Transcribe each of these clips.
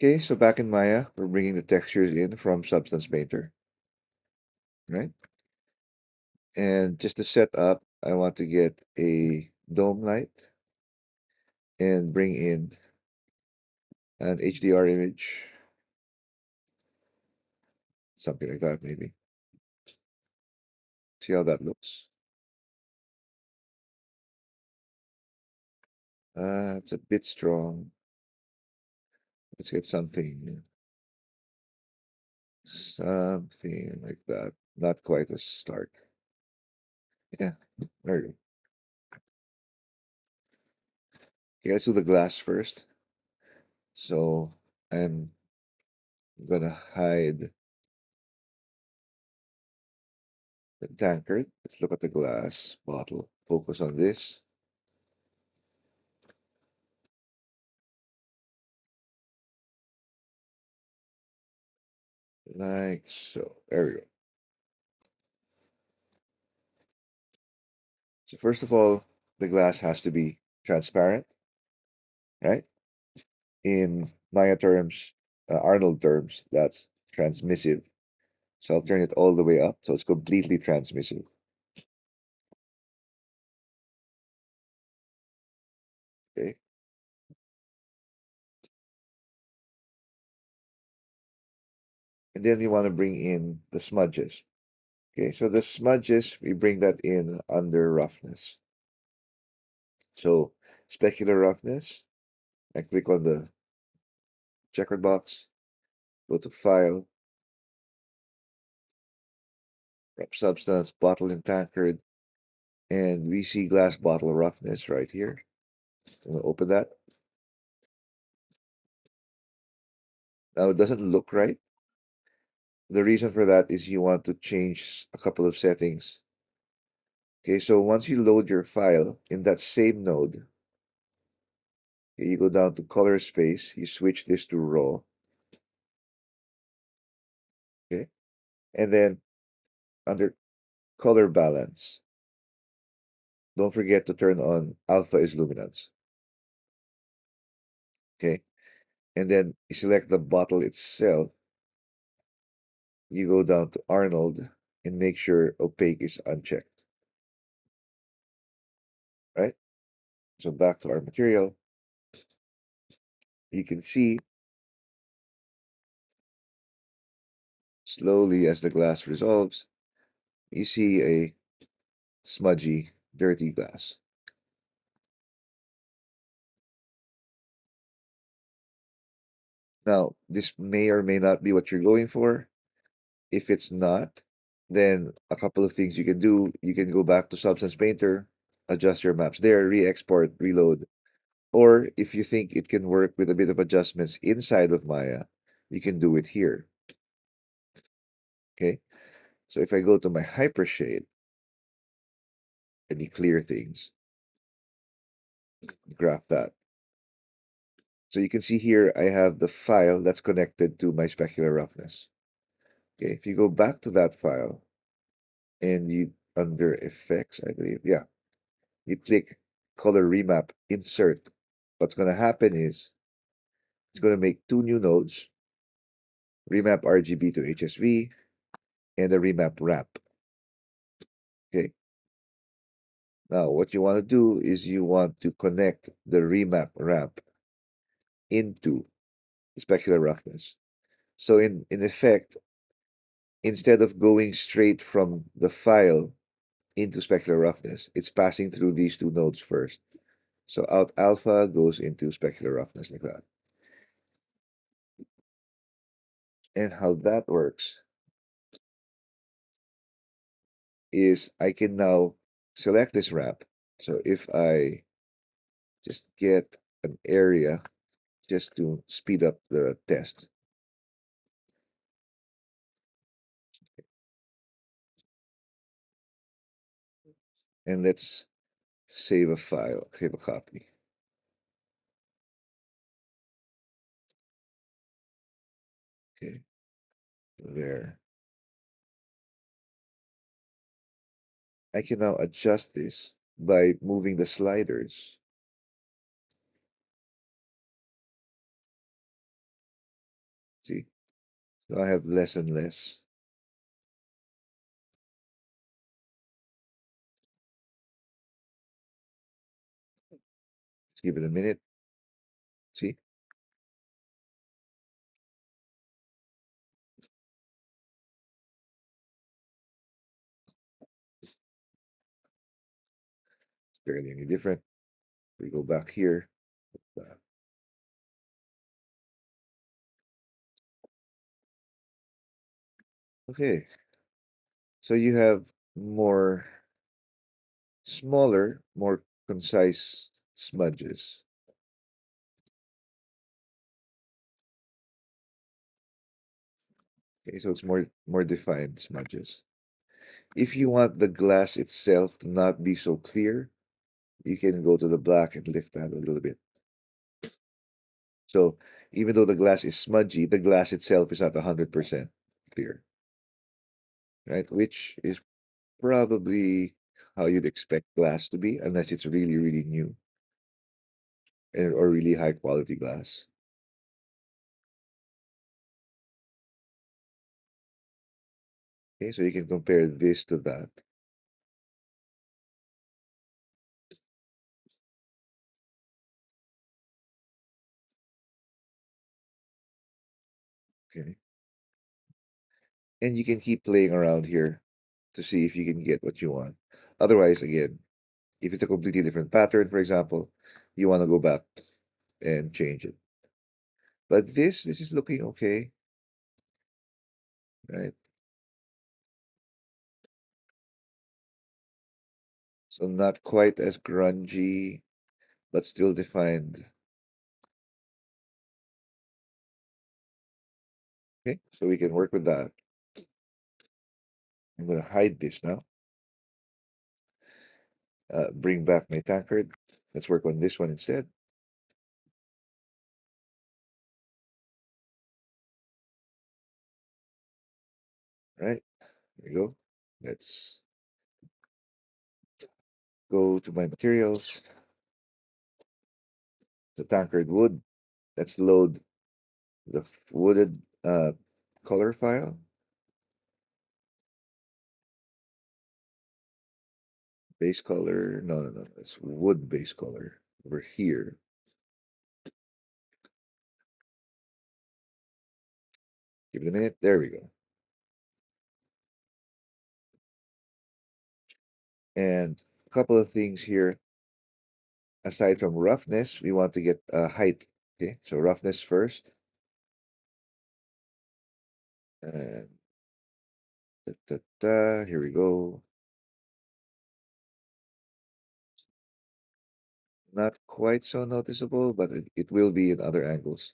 Okay, so back in Maya, we're bringing the textures in from Substance Painter, right? And just to set up, I want to get a dome light and bring in an HDR image, something like that, maybe. See how that looks. It's a bit strong. Let's get something like that. Not quite as stark. Yeah, there you go. Okay, let's do the glass first. So I'm gonna hide the tankard. Let's look at the glass bottle. Focus on this. Like so. There we go. So first of all, the glass has to be transparent, right? In Maya terms, Arnold terms, that's transmissive. So I'll turn it all the way up so it's completely transmissive. Okay. And then we want to bring in the smudges. Okay, so the smudges, we bring that in under roughness. So specular roughness, I click on the checkered box, go to File, Rough Substance, Bottle and Tankard, and we see glass bottle roughness right here. I'm gonna open that. Now it doesn't look right. The reason for that is you want to change a couple of settings. Okay, so once you load your file in that same node, okay, you go down to color space, you switch this to raw, okay, and then under color balance, don't forget to turn on alpha is luminance, okay, and then you select the bottle itself, you go down to Arnold and make sure opaque is unchecked, right? So back to our material, you can see slowly as the glass resolves, you see a smudgy, dirty glass. Now, this may or may not be what you're going for. If it's not, then a couple of things you can do. You can go back to Substance Painter, adjust your maps there, re-export, reload. Or if you think it can work with a bit of adjustments inside of Maya, you can do it here. Okay. So if I go to my Hypershade, let me clear things, graph that. So you can see here, I have the file that's connected to my specular roughness. Okay, if you go back to that file and you under effects, I believe, yeah, you click color remap, insert. What's going to happen is it's going to make two new nodes, remap RGB to HSV and a remap wrap. Okay, now what you want to do is you want to connect the remap wrap into specular roughness. So in effect, instead of going straight from the file into specular roughness, it's passing through these two nodes first. So out alpha goes into specular roughness like that. And how that works is I can now select this wrap. So if I just get an area just to speed up the test. And let's save a file, save a copy. Okay, there. I can now adjust this by moving the sliders. See? So I have less and less. Let's give it a minute. See? It's barely any different. We go back here. uh, Okay. So you have more smaller, more concise smudges. Okay, so it's more defined smudges. If you want the glass itself to not be so clear, you can go to the black and lift that a little bit. So even though the glass is smudgy, the glass itself is not 100% clear, right? Which is probably how you'd expect glass to be, unless it's really, really new or really high quality glass. Okay, so you can compare this to that. Okay, and you can keep playing around here to see if you can get what you want. Otherwise, again, if it's a completely different pattern, for example, you want to go back and change it. But this is looking okay, right? So not quite as grungy, but still defined. Okay, so we can work with that. I'm gonna hide this now. Bring back my tankard. Let's work on this one instead. Right, there we go. Let's go to my materials. The tankard wood. Let's load the wooded color file. Base color. No, no, no. It's wood base color over here. Give it a minute. There we go. And a couple of things here. Aside from roughness, we want to get height. Okay, so roughness first. And here we go. Not quite so noticeable, but it will be in other angles.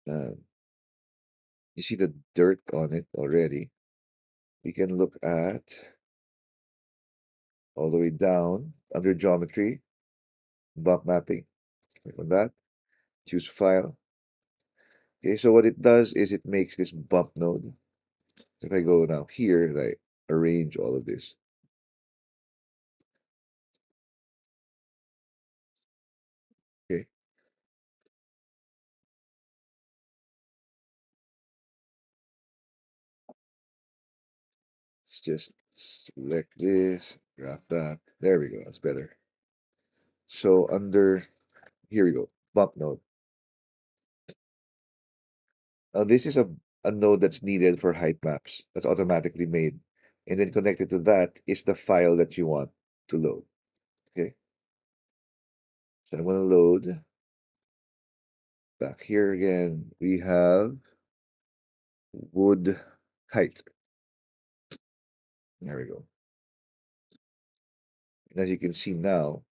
Um, you see the dirt on it already. We can look at all the way down under geometry, bump mapping. Click on that. Choose file. Okay, so what it does is it makes this bump node. If I go now here and I arrange all of this, okay, let's just select this, graph that. There we go, that's better. So under, here we go, bump node. Now this is a node that's needed for height maps. That's automatically made. And then connected to that is the file that you want to load. Okay, so I'm going to load back here again. We have wood height. There we go. And as you can see now,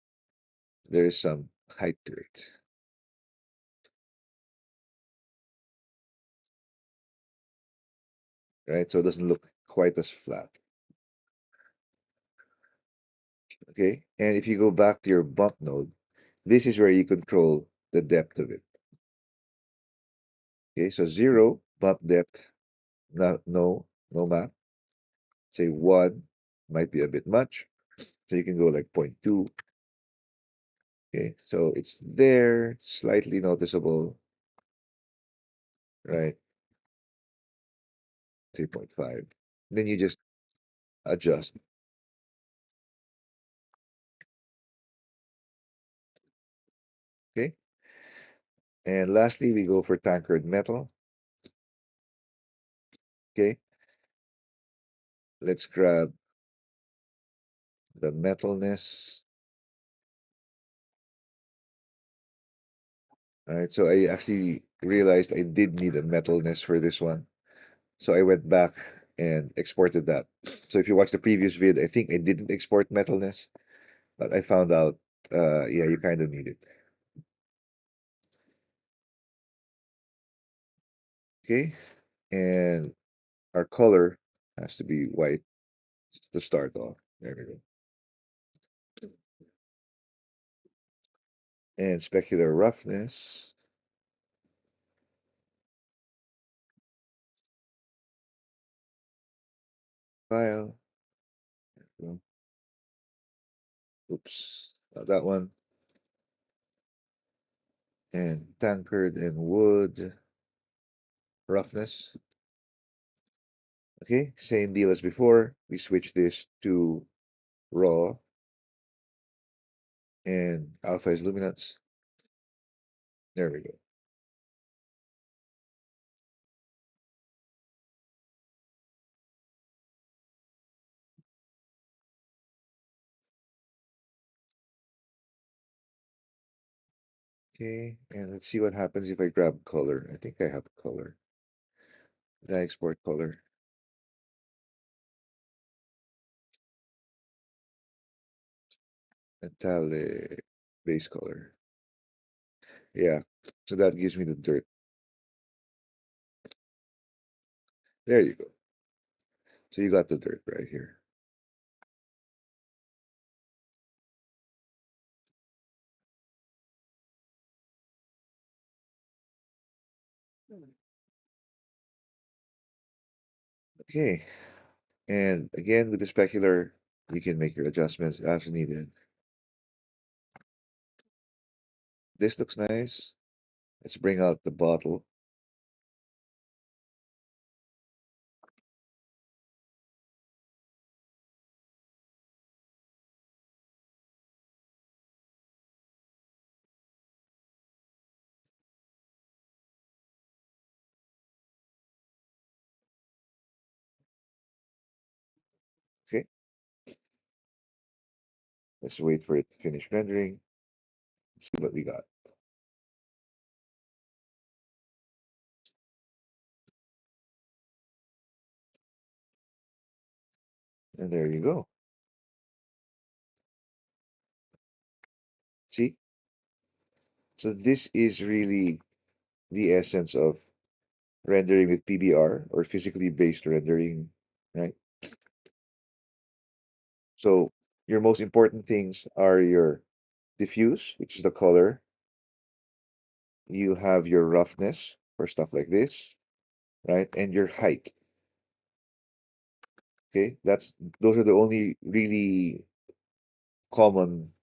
there is some height to it. Right? So it doesn't look quite as flat. Okay, and if you go back to your bump node, this is where you control the depth of it. Okay, so 0, bump depth, not, no map. Say 1, might be a bit much. So you can go like 0.2. Okay, so it's there, slightly noticeable. right? 3.5. Then you just adjust. Okay. And lastly, we go for tankard metal. Okay. Let's grab the metalness. All right. So I actually realized I did need a metalness for this one. So I went back and exported that. So if you watch the previous vid, I think I didn't export metalness, but I found out, yeah, you kind of need it. Okay. And our color has to be white to start off. There we go. And specular roughness. File. Oops, not that one. And tankard and wood roughness. Okay, same deal as before. We switch this to raw and alpha is luminance. There we go. Okay, and let's see what happens if I grab color. I think I have color. Did I export color? Metallic base color. Yeah, so that gives me the dirt. There you go. So you got the dirt right here. Okay, and again with the specular, you can make your adjustments as needed. This looks nice. Let's bring out the bottle. Okay, let's wait for it to finish rendering. See what we got. And there you go. See? So this is really the essence of rendering with PBR or physically based rendering, right? So your most important things are your diffuse, which is the color. You have your roughness for stuff like this, right? And your height. Okay, those are the only really common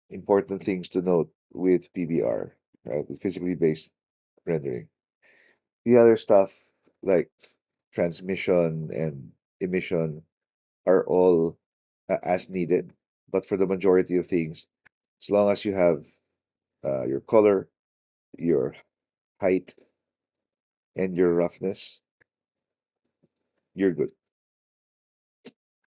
important things to note with PBR, right? With physically based rendering. The other stuff like transmission and emission are all as needed, but for the majority of things, as long as you have your color, your height, and your roughness, you're good.